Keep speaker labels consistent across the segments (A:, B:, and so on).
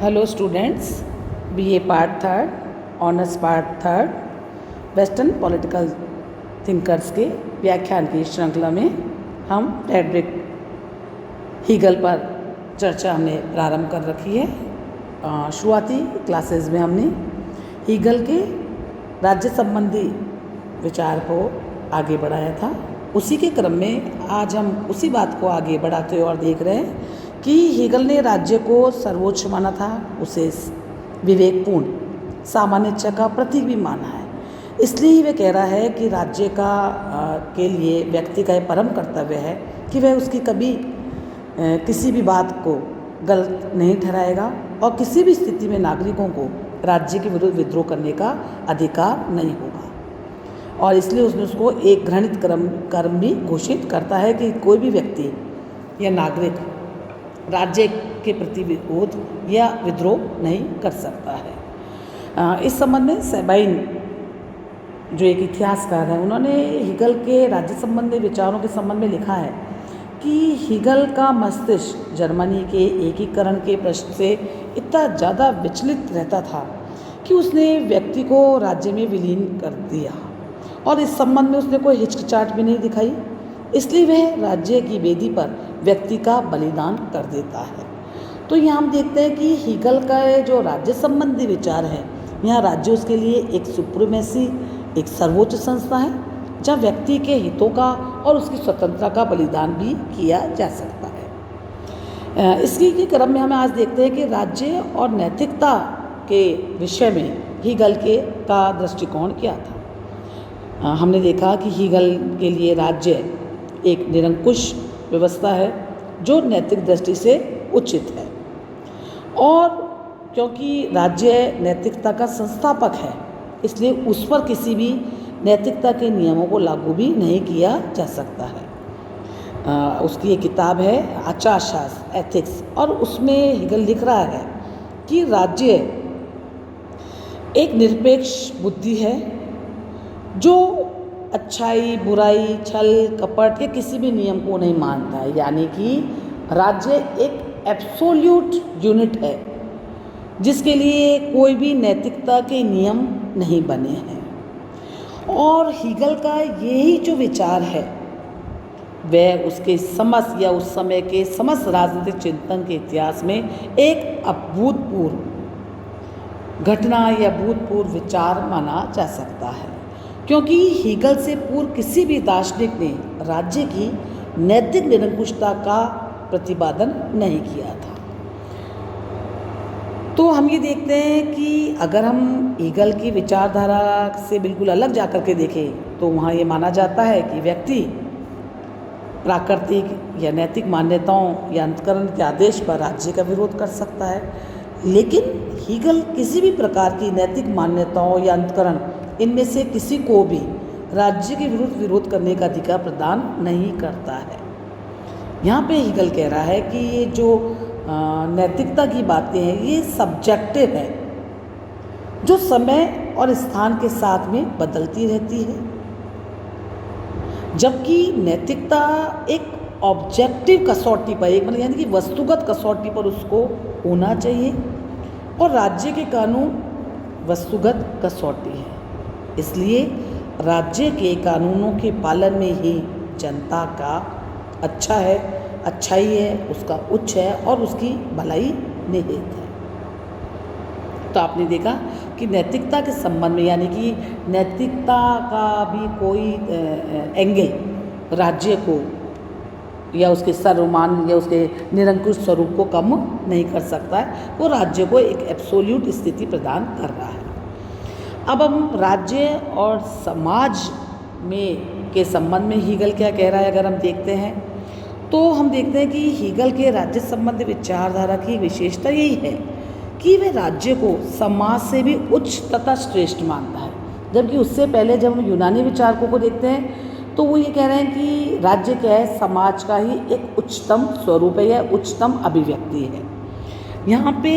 A: Hello students, BA part third, honours part third, western political thinkers के व्याख्यान की श्रृंखला में हम फ्रेडरिक हीगल पर चर्चा हमने प्रारंभ कर रखी है। शुरुआती क्लासेस में हमने हीगल के राज्य संबंधी विचार को आगे बढ़ाया था। उसी के क्रम में आज हम उसी बात को आगे बढ़ाते हुए और देख रहे हैं कि हीगल ने राज्य को सर्वोच्च माना था, उसे विवेकपूर्ण सामान्य इच्छा का प्रतीक भी माना है। इसलिए ही वह कह रहा है कि राज्य के लिए व्यक्ति का यह परम कर्तव्य है कि वह उसकी कभी किसी भी बात को गलत नहीं ठहराएगा और किसी भी स्थिति में नागरिकों को राज्य के विरुद्ध विद्रोह करने का अधिकार नहीं होगा। और इसलिए उसने उसको एक घृणित कर्म भी घोषित करता है कि कोई भी व्यक्ति या नागरिक राज्य के प्रति विरोध या विद्रोह नहीं कर सकता है। इस संबंध में सेबाइन जो एक इतिहासकार है, उन्होंने हीगल के राज्य संबंधी विचारों के संबंध में लिखा है कि हीगल का मस्तिष्क जर्मनी के एकीकरण के प्रश्न से इतना ज़्यादा विचलित रहता था कि उसने व्यक्ति को राज्य में विलीन कर दिया और इस संबंध में उसने कोई हिचकिचाहट भी नहीं दिखाई। इसलिए वह राज्य की वेदी पर व्यक्ति का बलिदान कर देता है। तो यहाँ हम देखते हैं कि हीगल का जो राज्य संबंधी विचार है, यहाँ राज्य उसके लिए एक सुप्रीमेसी, एक सर्वोच्च संस्था है जहाँ व्यक्ति के हितों का और उसकी स्वतंत्रता का बलिदान भी किया जा सकता है। इसी के क्रम में हम आज देखते हैं कि राज्य और नैतिकता के विषय में हीगल का दृष्टिकोण क्या था। हमने देखा कि हीगल के लिए राज्य एक निरंकुश व्यवस्था है जो नैतिक दृष्टि से उचित है, और क्योंकि राज्य नैतिकता का संस्थापक है इसलिए उस पर किसी भी नैतिकता के नियमों को लागू भी नहीं किया जा सकता है। उसकी एक किताब है आचार शास्त्र, एथिक्स, और उसमें हीगल लिख रहा है कि राज्य एक निरपेक्ष बुद्धि है जो अच्छाई, बुराई, छल, कपट के किसी भी नियम को नहीं मानता है। यानी कि राज्य एक एब्सोल्यूट यूनिट है जिसके लिए कोई भी नैतिकता के नियम नहीं बने हैं। और हीगल का यही जो विचार है वह उसके समस्त या उस समय के समस्त राजनीतिक चिंतन के इतिहास में एक अभूतपूर्व घटना या भूतपूर्व विचार माना जा सकता है, क्योंकि हीगल से पूर्व किसी भी दार्शनिक ने राज्य की नैतिक निरंकुशता का प्रतिपादन नहीं किया था। तो हम ये देखते हैं कि अगर हम हीगल की विचारधारा से बिल्कुल अलग जाकर के देखें तो वहाँ ये माना जाता है कि व्यक्ति प्राकृतिक या नैतिक मान्यताओं या अंतःकरण के आदेश पर राज्य का विरोध कर सकता है, लेकिन हीगल किसी भी प्रकार की नैतिक मान्यताओं या अंतःकरण इनमें से किसी को भी राज्य के विरुद्ध विरोध करने का अधिकार प्रदान नहीं करता है। यहाँ पे हीगल कह रहा है कि ये जो नैतिकता की बातें हैं ये सब्जेक्टिव है जो समय और स्थान के साथ में बदलती रहती है, जबकि नैतिकता एक ऑब्जेक्टिव कसौटी पर, एक मतलब यानी कि वस्तुगत कसौटी पर उसको होना चाहिए, और राज्य के कानून वस्तुगत कसौटी है। इसलिए राज्य के कानूनों के पालन में ही जनता का अच्छाई है, उसका उच्च है और उसकी भलाई निहित है। तो आपने देखा कि नैतिकता के संबंध में, यानी कि नैतिकता का भी कोई एंगल राज्य को या उसके सर्वमान या उसके निरंकुश स्वरूप को कम नहीं कर सकता है। वो राज्य को एक एब्सोल्यूट स्थिति प्रदान कर रहा है। अब हम राज्य और समाज में के संबंध में हीगल क्या कह रहा है अगर हम देखते हैं तो हम देखते हैं कि हीगल के राज्य संबंधी विचारधारा की विशेषता यही है कि वह राज्य को समाज से भी उच्च तथा श्रेष्ठ मानता है। जबकि उससे पहले जब हम यूनानी विचारकों को देखते हैं तो वो ये कह रहे हैं कि राज्य क्या है, समाज का ही एक उच्चतम स्वरूप है या उच्चतम अभिव्यक्ति है। यहाँ पे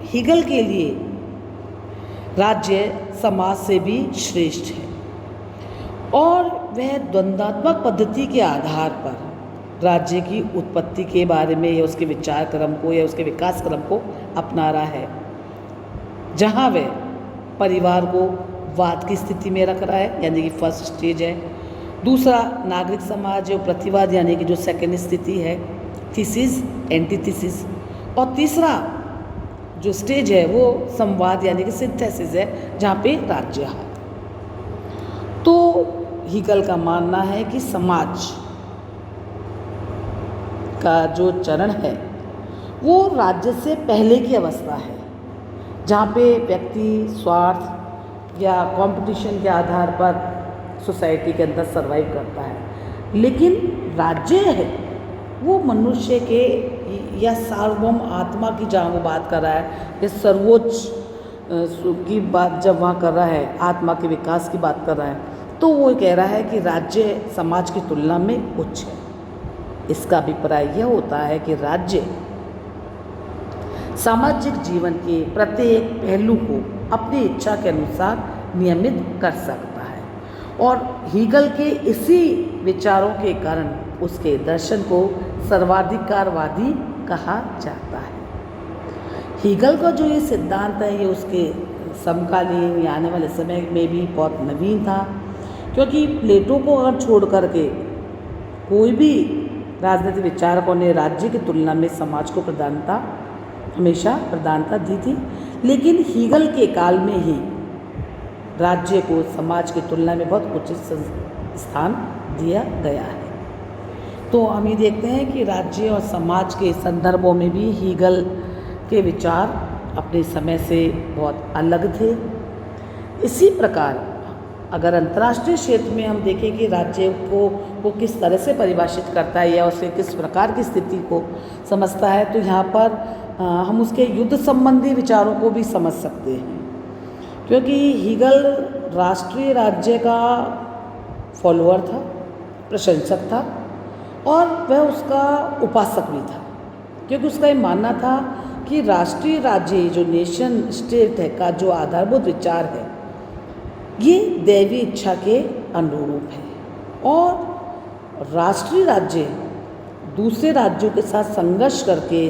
A: हीगल के लिए राज्य समाज से भी श्रेष्ठ है और वह द्वंद्वात्मक पद्धति के आधार पर राज्य की उत्पत्ति के बारे में या उसके विचार क्रम को या उसके विकास क्रम को अपना रहा है, जहाँ वह परिवार को वाद की स्थिति में रख रहा है, यानी कि फर्स्ट स्टेज है। दूसरा नागरिक समाज और प्रतिवाद, यानी कि जो सेकेंड स्थिति है, थीसिस एंटीथीसिस। और तीसरा जो स्टेज है वो संवाद यानी कि सिंथेसिस है, जहाँ पे राज्य है। तो हीगल का मानना है कि समाज का जो चरण है वो राज्य से पहले की अवस्था है, जहाँ पे व्यक्ति स्वार्थ या कंपटीशन के आधार पर सोसाइटी के अंदर सरवाइव करता है। लेकिन राज्य है वो मनुष्य के या सार्वभौम आत्मा की, जहाँ वो बात कर रहा है, या सर्वोच्च की बात जब वहाँ कर रहा है, आत्मा के विकास की बात कर रहा है, तो वो कह रहा है कि राज्य समाज की तुलना में उच्च है। इसका अभिप्राय यह होता है कि राज्य सामाजिक जीवन के प्रत्येक पहलू को अपनी इच्छा के अनुसार नियमित कर सकता है। और हीगल के इसी विचारों के कारण उसके दर्शन को सर्वाधिकारवादी कहा जाता है। हीगल का जो ये सिद्धांत है ये उसके समकालीन या आने वाले समय में भी बहुत नवीन था, क्योंकि प्लेटो को अगर छोड़ करके कोई भी राजनीतिक विचारकों ने राज्य की तुलना में समाज को हमेशा प्रधानता दी थी, लेकिन हीगल के काल में ही राज्य को समाज की तुलना में बहुत उचित स्थान दिया गया है। तो हम ये देखते हैं कि राज्य और समाज के संदर्भों में भी हीगल के विचार अपने समय से बहुत अलग थे। इसी प्रकार अगर अंतर्राष्ट्रीय क्षेत्र में हम देखें कि राज्य को वो किस तरह से परिभाषित करता है या उसे किस प्रकार की स्थिति को समझता है, तो यहाँ पर हम उसके युद्ध संबंधी विचारों को भी समझ सकते हैं, क्योंकि हीगल राष्ट्रीय राज्य का फॉलोअर था, प्रशंसक था, और वह उसका उपासक भी था, क्योंकि उसका ये मानना था कि राष्ट्रीय राज्य जो नेशन स्टेट है का जो आधारभूत विचार है ये दैवी इच्छा के अनुरूप है, और राष्ट्रीय राज्य दूसरे राज्यों के साथ संघर्ष करके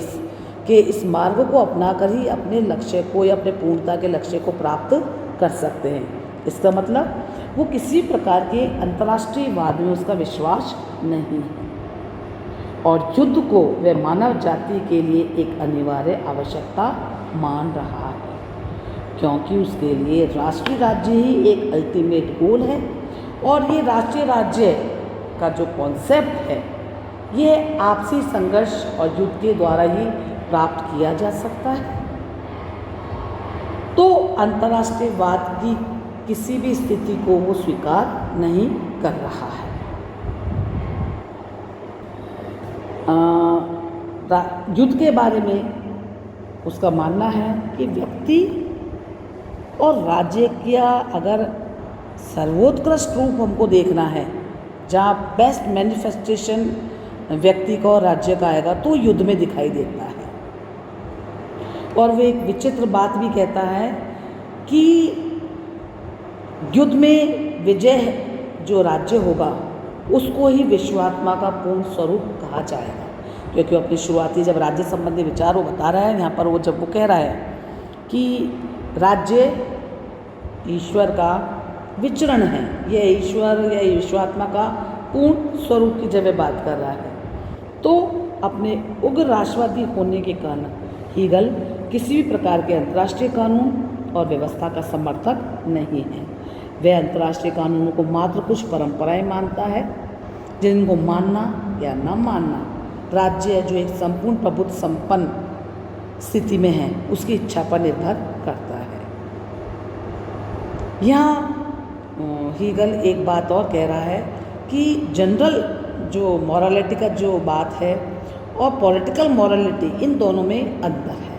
A: इस मार्ग को अपनाकर ही अपने लक्ष्य को या अपने पूर्णता के लक्ष्य को प्राप्त कर सकते हैं। इसका मतलब वो किसी प्रकार के अंतर्राष्ट्रीय वाद में उसका विश्वास नहीं है, और युद्ध को वह मानव जाति के लिए एक अनिवार्य आवश्यकता मान रहा है, क्योंकि उसके लिए राष्ट्रीय राज्य ही एक अल्टीमेट गोल है। और ये राष्ट्रीय राज्य का जो कॉन्सेप्ट है ये आपसी संघर्ष और युद्ध के द्वारा ही प्राप्त किया जा सकता है। तो अंतर्राष्ट्रीयवाद की किसी भी स्थिति को वो स्वीकार नहीं कर रहा है। युद्ध के बारे में उसका मानना है कि व्यक्ति और राज्य का अगर सर्वोत्कृष्ट रूप हमको देखना है, जहाँ बेस्ट मैनिफेस्टेशन व्यक्ति का और राज्य का आएगा, तो युद्ध में दिखाई देता है। और वो एक विचित्र बात भी कहता है कि युद्ध में विजय जो राज्य होगा उसको ही विश्वात्मा का पूर्ण स्वरूप कहा जाएगा, क्योंकि अपनी शुरुआती जब राज्य संबंधी विचार वो बता रहा है यहाँ पर, वो कह रहा है कि राज्य ईश्वर का विचरण है, यह ईश्वर या विश्वात्मा का पूर्ण स्वरूप की जब बात कर रहा है, तो अपने उग्र राष्ट्रवादी होने के कारण हीगल किसी भी प्रकार के अंतर्राष्ट्रीय कानून और व्यवस्था का समर्थक नहीं है। वह अंतर्राष्ट्रीय कानूनों को मात्र कुछ परंपराएं मानता है, जिनको मानना या न मानना राज्य जो एक संपूर्ण प्रभुत्व संपन्न स्थिति में है उसकी इच्छा पर निर्भर करता है। यहाँ हीगल एक बात और कह रहा है कि जनरल जो मॉरलिटी का जो बात है और पॉलिटिकल मॉरलिटी, इन दोनों में अंतर है।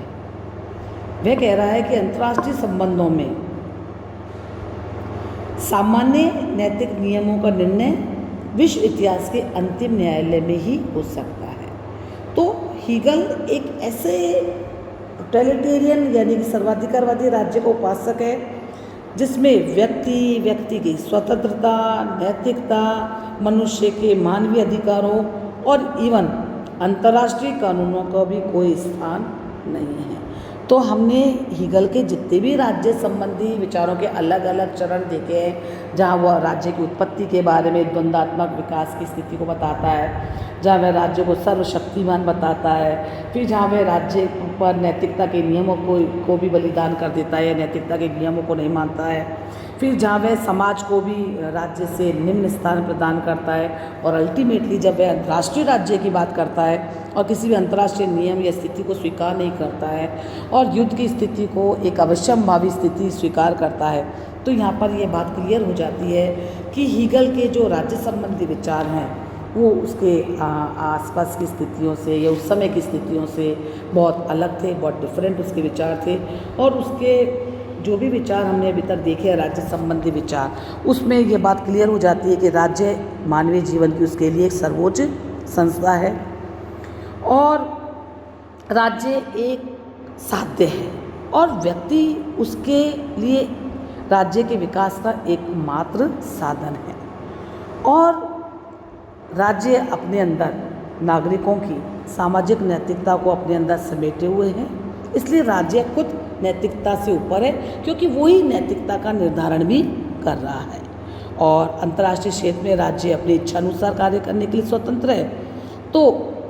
A: वह कह रहा है कि अंतर्राष्ट्रीय संबंधों में सामान्य नैतिक नियमों का निर्णय विश्व इतिहास के अंतिम न्यायालय में ही हो सकता है। तो हीगल एक ऐसे टोटलिटेरियन यानी कि सर्वाधिकारवादी राज्य का उपासक है जिसमें व्यक्ति की स्वतंत्रता, नैतिकता, मनुष्य के मानवीय अधिकारों और इवन अंतर्राष्ट्रीय कानूनों का भी कोई स्थान नहीं है। तो हमने हीगल के जितने भी राज्य संबंधी विचारों के अलग अलग चरण देखे हैं, जहाँ वह राज्य की उत्पत्ति के बारे में द्वंद्वात्मक विकास की स्थिति को बताता है, जहाँ वह राज्य को सर्वशक्तिमान बताता है, फिर जहाँ वह राज्य पर नैतिकता के नियमों को भी बलिदान कर देता है, नैतिकता के नियमों को नहीं मानता है, फिर जहाँ वह समाज को भी राज्य से निम्न स्थान प्रदान करता है, और अल्टीमेटली जब वह अंतर्राष्ट्रीय राज्य की बात करता है और किसी भी अंतर्राष्ट्रीय नियम या स्थिति को स्वीकार नहीं करता है और युद्ध की स्थिति को एक अवश्यंभावी स्थिति स्वीकार करता है, तो यहाँ पर यह बात क्लियर हो जाती है कि हीगल के जो राज्य संबंधी विचार हैं वो उसके आसपास की स्थितियों से या उस समय की स्थितियों से बहुत अलग थे, बहुत डिफरेंट उसके विचार थे। और उसके जो भी विचार हमने अभी तक देखे हैं राज्य संबंधी विचार, उसमें ये बात क्लियर हो जाती है कि राज्य मानवीय जीवन की उसके लिए एक सर्वोच्च संस्था है और राज्य एक साध्य है और व्यक्ति उसके लिए राज्य के विकास का एकमात्र साधन है। और राज्य अपने अंदर नागरिकों की सामाजिक नैतिकता को अपने अंदर समेटे हुए हैं, इसलिए राज्य खुद नैतिकता से ऊपर है, क्योंकि वही नैतिकता का निर्धारण भी कर रहा है। और अंतर्राष्ट्रीय क्षेत्र में राज्य अपनी इच्छानुसार कार्य करने के लिए स्वतंत्र है। तो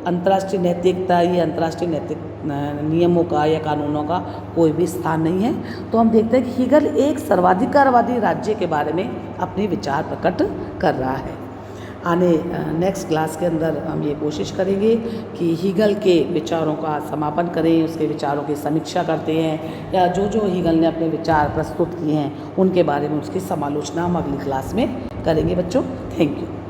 A: अंतर्राष्ट्रीय नैतिकता या अंतर्राष्ट्रीय नैतिक नियमों का या कानूनों का कोई भी स्थान नहीं है। तो हम देखते हैं कि हीगल एक सर्वाधिकारवादी राज्य के बारे में अपने विचार प्रकट कर रहा है। आने नेक्स्ट क्लास के अंदर हम ये कोशिश करेंगे कि हीगल के विचारों का समापन करें, उसके विचारों की समीक्षा करते हैं, या जो जो हीगल ने अपने विचार प्रस्तुत किए हैं उनके बारे में उसकी समालोचना हम अगली क्लास में करेंगे बच्चों। Thank you.